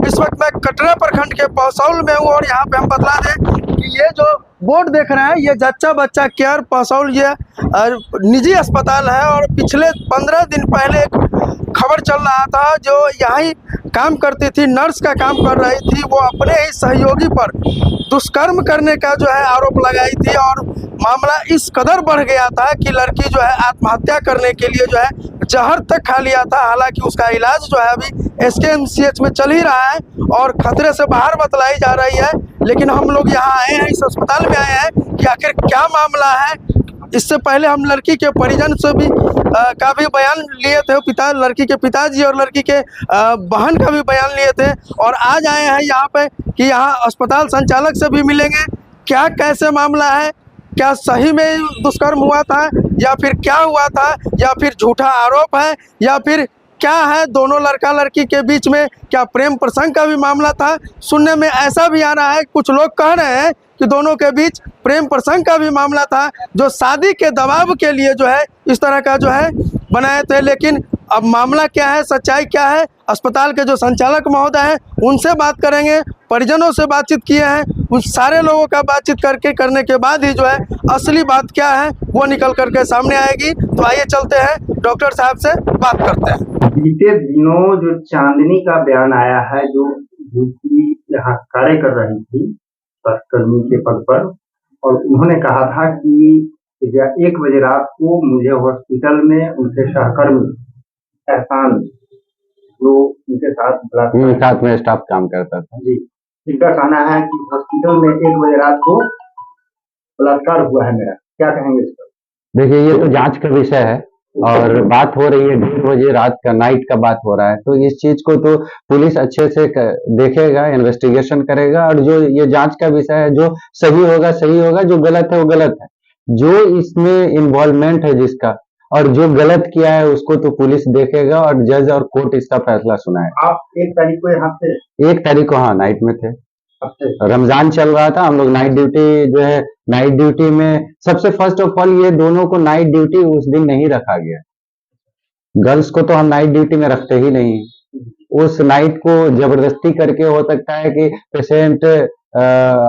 इस वक्त मैं कटरा प्रखंड के पौसौल में हूँ और यहाँ पे हम बतला दें कि ये जो बोर्ड देख रहे हैं ये जच्चा बच्चा केयर पौसौल ये निजी अस्पताल है। और पिछले 15 दिन पहले एक खबर चल रहा था, जो यहीं काम करती थी, नर्स का काम कर रही थी, वो अपने ही सहयोगी पर दुष्कर्म करने का जो है आरोप लगाई थी। और मामला इस कदर बढ़ गया था कि लड़की जो है आत्महत्या करने के लिए जो है जहर तक खा लिया था। हालांकि उसका इलाज जो है अभी SKMCH में चल ही रहा है और खतरे से बाहर बतलाई जा रही है। लेकिन हम लोग यहाँ आए हैं, इस अस्पताल में आए हैं कि आखिर क्या मामला है। इससे पहले हम लड़की के परिजन से भी का भी बयान लिए थे, लड़की के पिताजी और लड़की के बहन का भी बयान लिए थे। और आज आए हैं यहाँ पे कि यहाँ अस्पताल संचालक से भी मिलेंगे, क्या कैसे मामला है, क्या सही में दुष्कर्म हुआ था या फिर क्या हुआ था, या फिर झूठा आरोप है, या फिर क्या है दोनों लड़का लड़की के बीच में क्या प्रेम प्रसंग का भी मामला था। सुनने में ऐसा भी आ रहा है, कुछ लोग कह रहे हैं कि दोनों के बीच प्रेम प्रसंग का भी मामला था, जो शादी के दबाव के लिए जो है इस तरह का जो है बनाए थे। लेकिन अब मामला क्या है, सच्चाई क्या है, अस्पताल के जो संचालक महोदय हैं उनसे बात करेंगे, परिजनों से बातचीत किए हैं, उन सारे लोगों का बातचीत करने के बाद ही जो है असली बात क्या है वो निकल करके सामने आएगी। तो आइए चलते हैं डॉक्टर साहब से बात करते हैं। बीते दिनों जो चांदनी का बयान आया है, जो ड्यूटी यहाँ कार्य कर रही थी स्वास्थ्यकर्मी के पद पर, और उन्होंने कहा था कि 1 बजे रात को मुझे हॉस्पिटल में उनके सहकर्मी एहसान, जो उनके साथ में स्टाफ काम करता था जी, इनका कहना है कि हॉस्पिटल में 1 बजे रात को बलात्कार हुआ है मेरा। क्या कहेंगे इस पर? देखिए, ये तो जांच का विषय है और बात हो रही है 1:30 बजे रात का, नाइट का बात हो रहा है। तो इस चीज को तो पुलिस अच्छे से देखेगा, इन्वेस्टिगेशन करेगा, और जो ये जांच का विषय है, जो सही होगा सही होगा, जो गलत है वो गलत है। जो इसमें इन्वॉल्वमेंट है जिसका, और जो गलत किया है उसको तो पुलिस देखेगा और जज और कोर्ट इसका फैसला सुनाएगा। आप 1 तारीख को यहाँ थे? 1 तारीख को हाँ, नाइट में थे। अच्छा। रमजान चल रहा था, हम लोग नाइट ड्यूटी जो है, नाइट ड्यूटी में सबसे फर्स्ट ऑफ ऑल ये दोनों को नाइट ड्यूटी उस दिन नहीं रखा गया। गर्ल्स को तो हम नाइट ड्यूटी में रखते ही नहीं। उस नाइट को जबरदस्ती करके, हो सकता है कि पेशेंट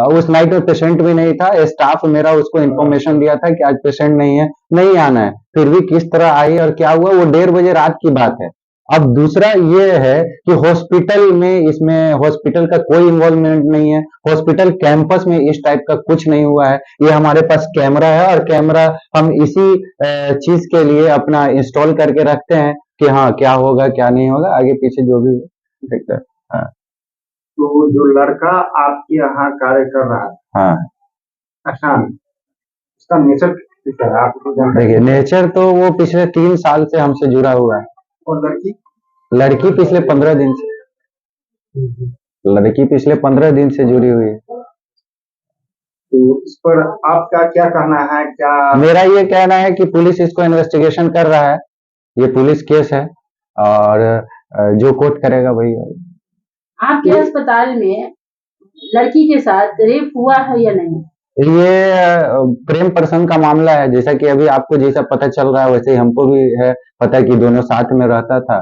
उस नाइट में पेशेंट भी नहीं था, स्टाफ मेरा उसको इन्फॉर्मेशन दिया था कि आज पेशेंट नहीं है, नहीं आना है, फिर भी किस तरह आई और क्या हुआ वो 1:30 बजे रात की बात है। अब दूसरा ये है कि हॉस्पिटल में, इसमें हॉस्पिटल का कोई इन्वॉल्वमेंट नहीं है, हॉस्पिटल कैंपस में इस टाइप का कुछ नहीं हुआ है। ये हमारे पास कैमरा है और कैमरा हम इसी चीज के लिए अपना इंस्टॉल करके रखते हैं कि हाँ क्या होगा क्या नहीं होगा, आगे पीछे जो भी देखता है। हाँ। तो जो लड़का आपके यहाँ कार्य कर रहा है, हाँ, एहसान, उसका नेचर क्या है आपको जानते हैं? देखिए, नेचर तो वो पिछले 3 साल से हमसे जुड़ा हुआ है। और लड़की पिछले 15 दिन से, लड़की पिछले 15 दिन से जुड़ी हुई है। तो इस पर आपका क्या कहना है? क्या मेरा ये कहना है कि पुलिस इसको इन्वेस्टिगेशन कर रहा है, ये पुलिस केस है और जो कोर्ट करेगा वही होगा। आपके अस्पताल में लड़की के साथ रेप हुआ है या नहीं? ये प्रेम प्रसंग का मामला है, जैसा कि अभी आपको जैसा पता चल रहा है वैसे ही हमको भी है पता कि दोनों साथ में रहता था,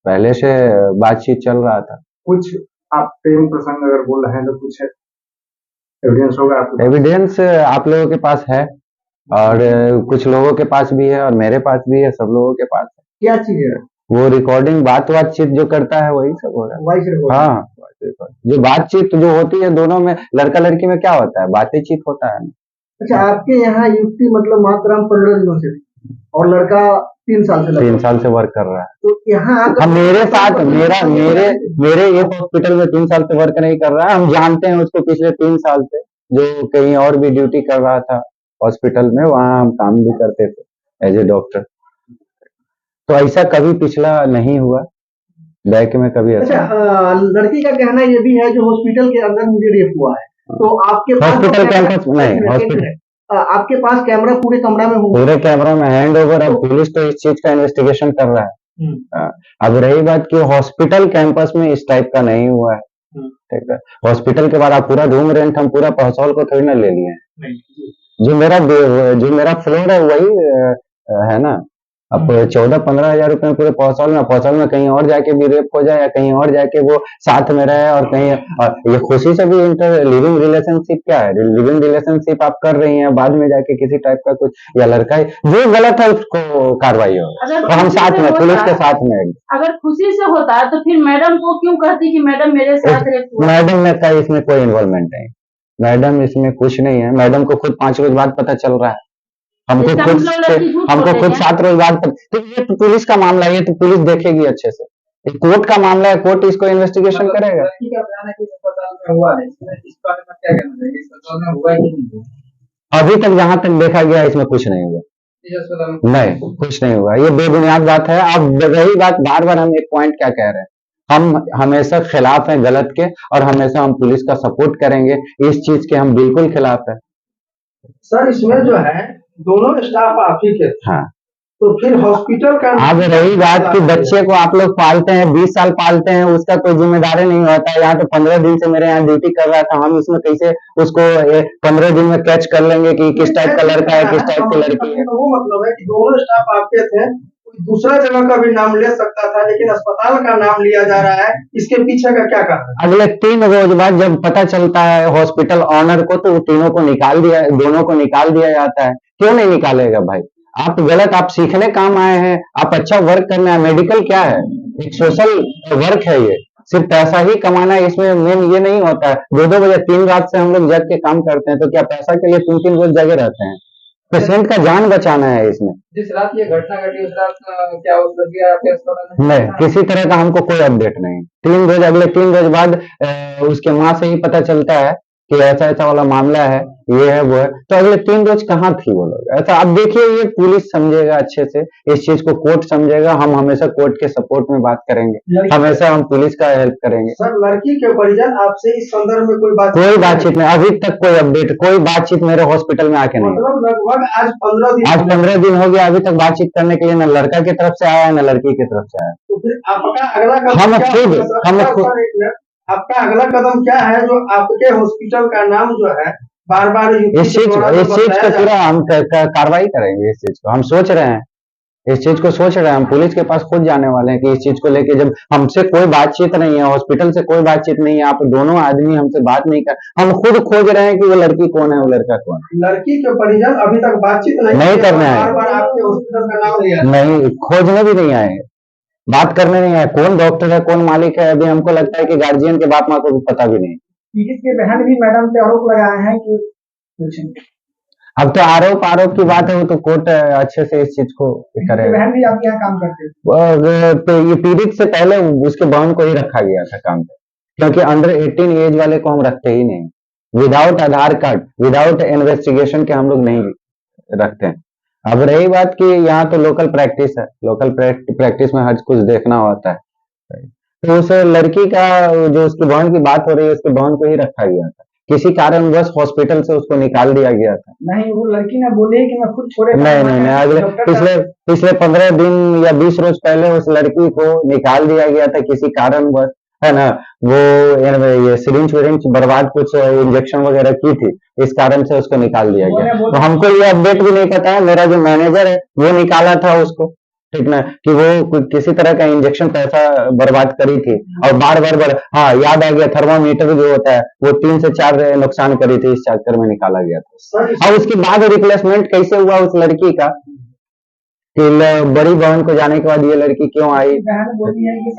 पहले से बातचीत चल रहा था। कुछ आप प्रेम प्रसंग अगर बोल रहे हैं तो कुछ एविडेंस होगा आपके? एविडेंस आप लोगों के पास है और कुछ लोगों के पास भी है और मेरे पास भी है, सब लोगों के पास है। क्या चीज है वो? रिकॉर्डिंग, बातचीत जो करता है वही सब हो रहा है। Voice recording? हाँ, जो बातचीत जो होती है दोनों में, लड़का लड़की में क्या होता है, बातचीत होता है। अच्छा, आपके यहाँ युक्ति मतलब मात्र 15 दिनों से और लड़का 3 साल से 3 साल से वर्क कर रहा है। तो यहाँ हम मेरे साथ, मेरे एक हॉस्पिटल में 3 साल से वर्क नहीं कर रहा है। हम जानते हैं उसको पिछले 3 साल से, जो कहीं और भी ड्यूटी कर रहा था हॉस्पिटल में, वहाँ हम काम भी करते थे एज ए डॉक्टर। तो ऐसा कभी पिछला नहीं हुआ, बैक में कभी ऐसा। अच्छा, लड़की का कहना ये भी है जो हॉस्पिटल के अंदर मुझे रेप हुआ है, तो आपके हॉस्पिटल कैंपस नहीं, हॉस्पिटल आपके पास कैमरा पूरे कमरा में होगा? पूरे कैमरा में हैंड ओवर। अब पुलिस तो इस चीज का इन्वेस्टिगेशन कर रहा है। अब रही बात कि हॉस्पिटल कैंपस में इस टाइप का नहीं हुआ है, ठीक है। हॉस्पिटल के बाद आप पूरा रूम रेंट हम पूरा पौसौल को थोड़ी ना ले लिए हैं। जो मेरा फ्लोर है वही है ना, अब 14-15 हजार रुपए में पूरे पौसौल में कहीं और जाके भी रेप हो जाए या कहीं और जाके वो साथ में रहे और कहीं, और ये खुशी से भी इंटर लिविंग रिलेशनशिप क्या है, लिविंग रिलेशनशिप आप कर रही हैं, बाद में जाके किसी टाइप का कुछ या लड़का है जो गलत है उसको कार्रवाई हो, अगर तो हम खुशी साथ से में, पुलिस होता के साथ में। अगर खुशी से होता तो फिर मैडम को क्यों कहती कि मैडम मेरे साथ रेप हुआ? मैडम में का इसमें कोई इन्वॉल्वमेंट नहीं, मैडम इसमें कुछ नहीं है, मैडम को खुद 5 रोज बाद पता चल रहा है, हमको इसका खुद मतलब लड़की झूठ बोल हमको रही खुद है। 7 रोज बाद तो ये तो पुलिस का मामला है, ये तो पुलिस देखेगी अच्छे से, ये कोर्ट का मामला है, कोर्ट इसको इन्वेस्टिगेशन करेगा। लड़की का बयान है कि इस अस्पताल में हुआ है, इस बारे में क्या कहना चाहिए, इस अस्पताल में हुआ है कि नहीं हुआ? अभी तक जहां तक देखा गया इसमें कुछ नहीं हुआ, इस अस्पताल में नहीं कुछ नहीं हुआ, ये बेबुनियाद बात है। अब रही बात, बार बार हम एक पॉइंट क्या कह रहे हैं, हम हमेशा खिलाफ हैं गलत के, और हमेशा हम पुलिस का सपोर्ट करेंगे, इस चीज के हम बिल्कुल खिलाफ है। सर इसमें जो है दोनों स्टाफ आप ही के थे, हाँ, तो फिर हॉस्पिटल का अब रही बात कि बच्चे को आप लोग पालते हैं, 20 साल पालते हैं, उसका कोई जिम्मेदारी नहीं होता है। यहाँ तो 15 दिन से मेरे यहाँ ड्यूटी कर रहा था, हम इसमें कैसे उसको 15 दिन में कैच कर लेंगे कि किस टाइप का लड़का है, किस टाइप की लड़की है। वो मतलब है कि दोनों स्टाफ आपके थे, कोई दूसरा जगह का भी नाम ले सकता था, लेकिन अस्पताल का नाम लिया जा रहा है, इसके पीछे का क्या कारण है? अगले 3 रोज बाद जब पता चलता है हॉस्पिटल ऑनर को, तो तीनों को निकाल दिया, दोनों को निकाल दिया जाता है। क्यों नहीं निकालेगा भाई, आप गलत, आप सीखने काम आए हैं, आप अच्छा वर्क करना है। मेडिकल क्या है, एक सोशल वर्क है, ये सिर्फ पैसा ही कमाना है, इसमें मेन ये नहीं होता है। 2-2 बजे 3 रात से हम लोग जग के काम करते हैं, तो क्या पैसा के लिए 3-3 रोज जगे रहते हैं? पेशेंट का जान बचाना है इसमें। जिस रात ये घटना घटी उस रात क्या उस लड़की आपके अस्पताल में नहीं, किसी तरह का हमको कोई अपडेट नहीं। 3 रोज, अगले 3 रोज बाद उसके माँ से ही पता चलता है कि ऐसा ऐसा वाला मामला है, ये है वो है, तो अगले 3 रोज कहाँ थी वो लोग? ऐसा अब देखिए, ये पुलिस समझेगा अच्छे से इस चीज को, कोर्ट समझेगा, हम हमेशा कोर्ट के सपोर्ट में बात करेंगे, हमेशा हम पुलिस का हेल्प करेंगे। सर लड़की के परिजन आपसे इस संदर्भ में कोई बातचीत नहीं, अभी तक कोई अपडेट, कोई बातचीत मेरे हॉस्पिटल में आके नहीं। मतलब लगभग आज 15 दिन हो गया, अभी तक बातचीत करने के लिए न लड़का की तरफ से आया न लड़की की तरफ से आया। तो फिर आपका अगला कदम हम क्या खुद- होगा सर? हम सर, खुद- सर, एक मिनट। आपका अगला कदम क्या है जो आपके हॉस्पिटल का नाम जो है बार बार इस चीज को पूरा हम कार्रवाई करेंगे, इस चीज को हम सोच रहे हैं, इस चीज को सोच रहे हैं, हम पुलिस के पास खुद जाने वाले हैं कि इस चीज को लेके, जब हमसे कोई बातचीत नहीं है, हॉस्पिटल से कोई बातचीत नहीं है, आप दोनों आदमी हमसे बात नहीं कर, हम खुद खोज रहे हैं कि वो लड़की कौन है, वो लड़का कौन है। लड़की के परिजन अभी तक बातचीत नहीं करने आए। बार बार आपके हॉस्पिटल का नाम लिया नहीं, खोजने भी नहीं आए, बात करने नहीं आए, कौन डॉक्टर है, कौन मालिक है, अभी हमको लगता है कि गार्जियन के बाप माँ को भी पता भी नहीं। पीड़ित के बहन भी मैडम पे आरोप लगाए हैं कि अब तो आरोप की बात है, वो तो कोर्ट अच्छे से इस चीज को करेगा। बहन भी आपके यहाँ काम करते हैं। तो ये पीड़ित से पहले उसके बहन को ही रखा गया था काम पे, क्योंकि अंडर 18 एज वाले को हम रखते ही नहीं, विदाउट आधार कार्ड, विदाउट इन्वेस्टिगेशन के हम लोग नहीं रखते हैं। अब रही बात कि यहाँ तो लोकल प्रैक्टिस है, लोकल प्रैक्टिस में हर कुछ देखना होता है, तो उस लड़की का जो उसकी बहन की बात हो रही है, उसकी बहन को ही रखा गया था, किसी कारणवश हॉस्पिटल से उसको निकाल दिया गया था। नहीं, वो लड़की ने बोली कि मैं खुद छोड़े नहीं, अगले पिछले 15 दिन या 20 रोज पहले उस लड़की को निकाल दिया गया था किसी कारणवश, है ना, वो ये सिरिंज विरिंज बर्बाद कुछ इंजेक्शन वगैरह की थी, इस कारण से उसको निकाल दिया गया। तो हमको ये अपडेट भी नहीं पता है, मेरा जो मैनेजर है वो निकाला था उसको, ठीक ना, कि वो किसी तरह का इंजेक्शन पैसा बर्बाद करी थी, और बार हाँ याद आ गया, थर्मामीटर जो होता है वो 3 से 4 नुकसान करी थी, इस चक्कर में निकाला गया था। और उसके बाद रिप्लेसमेंट कैसे हुआ उस लड़की का, कि बड़ी बहन को जाने के बाद ये लड़की क्यों आई? बहन बोली है कि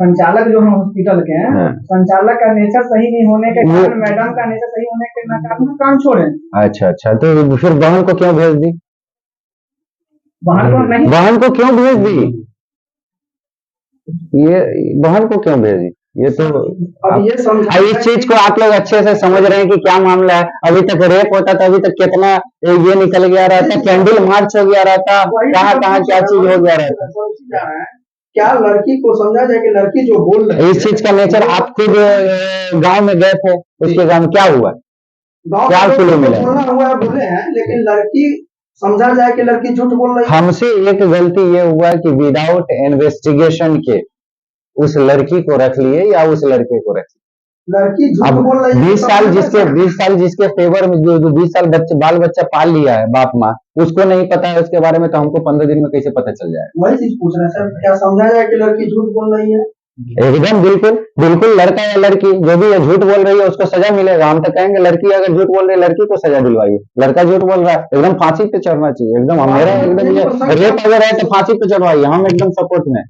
संचालक जो है हॉस्पिटल के हैं, हाँ। संचालक का नेचर सही नहीं होने के कारण, मैडम का नेचर सही होने के कारण काम छोड़े। अच्छा, तो फिर बहन को क्यों भेज दी? बहन को नहीं, बहन को क्यों भेज दी? ये बहन को क्यों भेजी? ये तो अब ये समझ इस चीज को आप लोग अच्छे से समझ रहे हैं कि क्या मामला है। अभी तक रेप होता था, अभी तक कितना ये निकल गया रहता, कैंडल मार्च हो गया रहता, कहाँ क्या चीज हो गया रहता। क्या लड़की को समझा जाए कि लड़की जो बोल रही है, इस चीज का नेचर, आप खुद गांव में गए थे, उसके गांव में क्या हुआ, क्या सुने मिला? बोलना हुआ है बोले हैं, लेकिन लड़की समझा जाए कि लड़की झूठ बोल रही है। हमसे एक गलती ये हुआ कि विदाउट इन्वेस्टिगेशन के उस लड़की को रख लिए या उस लड़के को रख लिए, लड़की झूठ अब बोल रही है 20 साल जिसके फेवर में जो 20 साल बाल बच्चा पाल लिया है बाप माँ, उसको नहीं पता है उसके बारे में, तो हमको 15 दिन में कैसे पता चल जाएगा? वही चीज पूछ रहे हैं सर, क्या समझा जाए कि लड़की झूठ बोल रही है? एकदम बिल्कुल बिल्कुल, लड़का या लड़की जो भी है झूठ बोल रही है उसको सजा मिलेगा। हम तो कहेंगे लड़की अगर झूठ बोल रही है लड़की को सजा दिलवाइए, लड़का झूठ बोल रहा है एकदम फांसी पे चढ़ना चाहिए एकदम। मेरा एकदम ये रेप अगर है तो फांसी पे चढ़वाइए, हम एकदम सपोर्ट में।